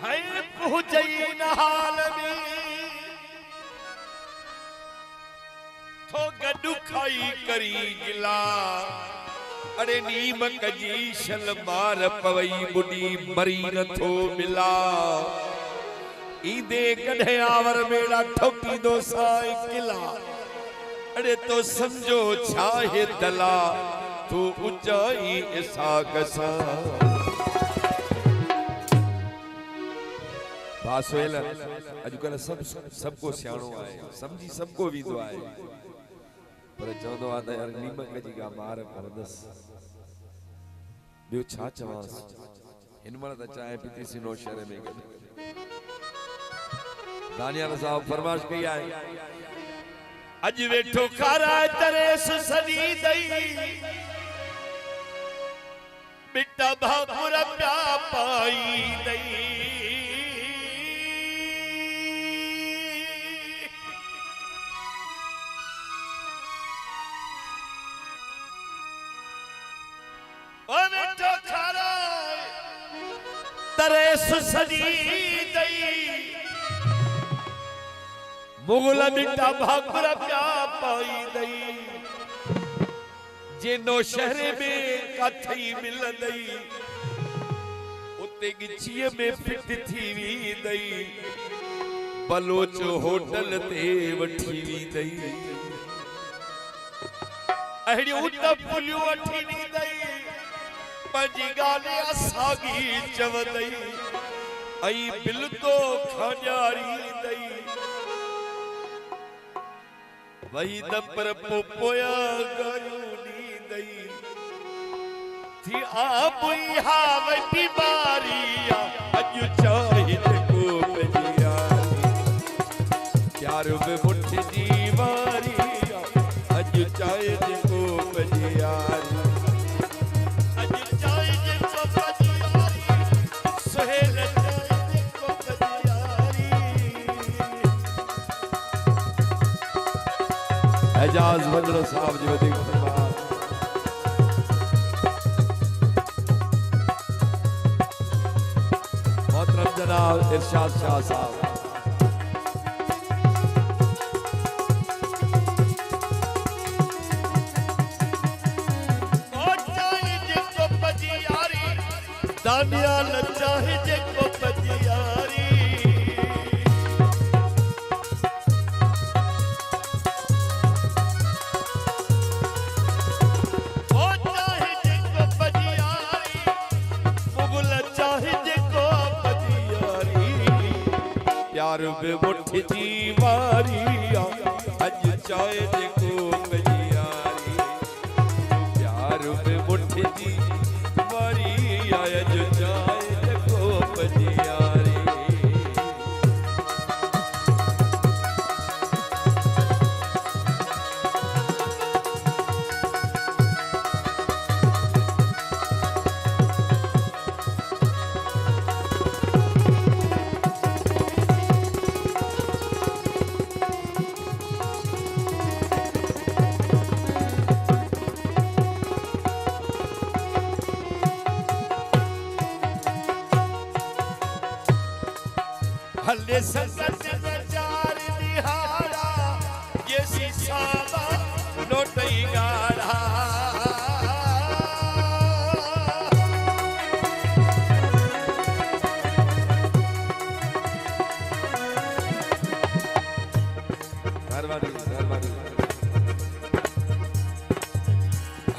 है पहुंचई नहाल में तो गडु खाई करी गिला अरे नीमक जी शल मार पवई बुढ़ी मरी न थो मिला ईदे कढ़े आवर मेरा ठोकी दो साई किला अरे तो समझो छाहे दला तू ऊंचाई ऐसा कसा बासवेल अजकल सबको सियाणो आए समझी सबको वीदो आए पर चवंदो आ त यार नीमक जी का मार परदस बियो छा चवास हिनमल त चाहे पीती सी नो शहर में दानियाल साहब फरमाइश कई आए अज वेठो खारा तरेस सनी दई बिटा भाकुर प्या पाई दई तरेस सनी दई मुगल बिटा भाकुर प्या पाई दई जे नो शहर में काथई मिल दई उते गिछीअ में फिट थी वी दई बलोच होटल ते वठी वी दई अहिड़ी उत पुलियो वठी वी दई पंजी गाले असागी चवदई आई बिल तो खजारी दई वही दपर पोया गयूनी दई थी आप हा वही बारिया अज चाहिद को बजिया प्यार में मुठ जी वारिया अज चाहिद को बजिया एजाज वंदरो साहब जी वधिक धन्यवाद मोहतरम जनाब इरशाद शाह साहब चाहे जिसको पजियारी दानियाल चाहे जिसको पजियारी प्यार में मुठ जी वारिया अज चाहे को बजियारी प्यार में मुठ जी वारिया अज चाहे को बजियारी हल्ले संगत नजार निहारा ये सीसावा नोटई गाड़ा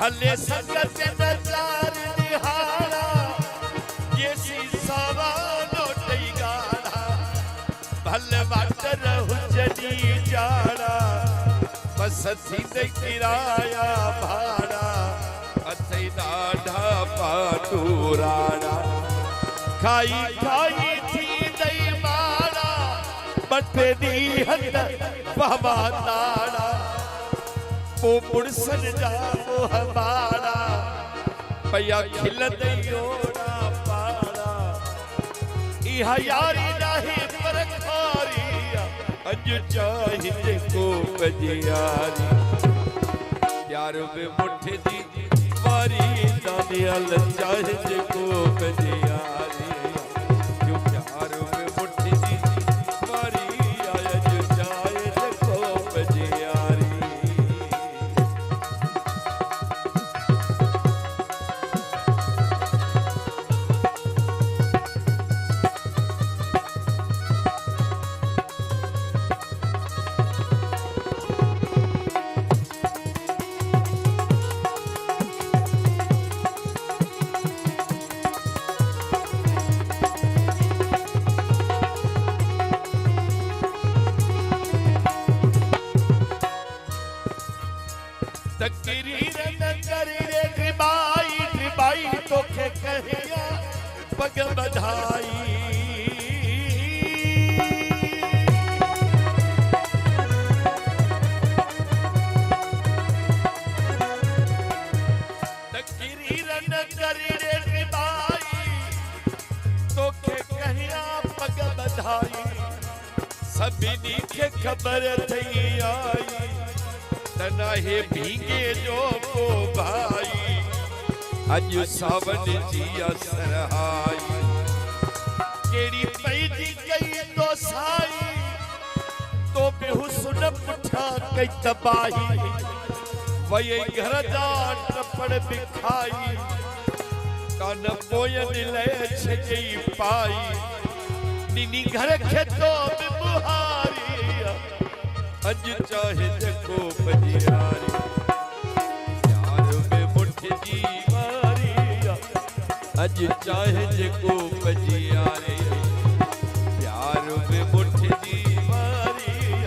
हल्ले संगत नजार निहारा ये सीसावा नोटई गाड़ा भले वाटर हुजनी जाड़ा बस सीधे किराया भाड़ा अथई डाढ़ा पाटूराड़ा खाई खाई थी दई माड़ा बटे दी हद बाबा ताड़ा वो पुरसन जाओ हमारा पया खिल दई ओड़ा पाड़ा इहा यारी नहीं पर अज चाहिए को बजियारी प्यार में मुठ जी वारी दानियाल चाहिए को बजियारी जो प्यार बधाई तकरी रन करी रे निभाई तोखे कहिया पग बधाई सभिनी खे खबर थई आई तना हे भीगे जो को भाई अज सावन जी असरहाई केड़ी पैजी गई तो साई तो बेहुसन पुठा कई तबाही वही घर जा टपड़ बिखाई कान पोयन ले छई पाई निनी घर खेतो में बुहारी अज चाहे जको बजियारी प्यार में मुठ जी अज चाहे जको बजियारे प्यार में मुठ जी मारी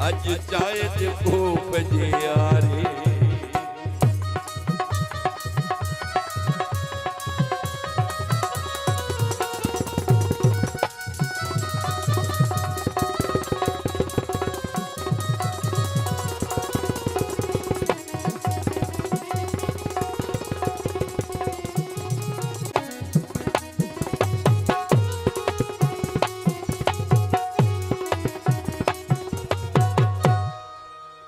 अज चाहे जको बजिया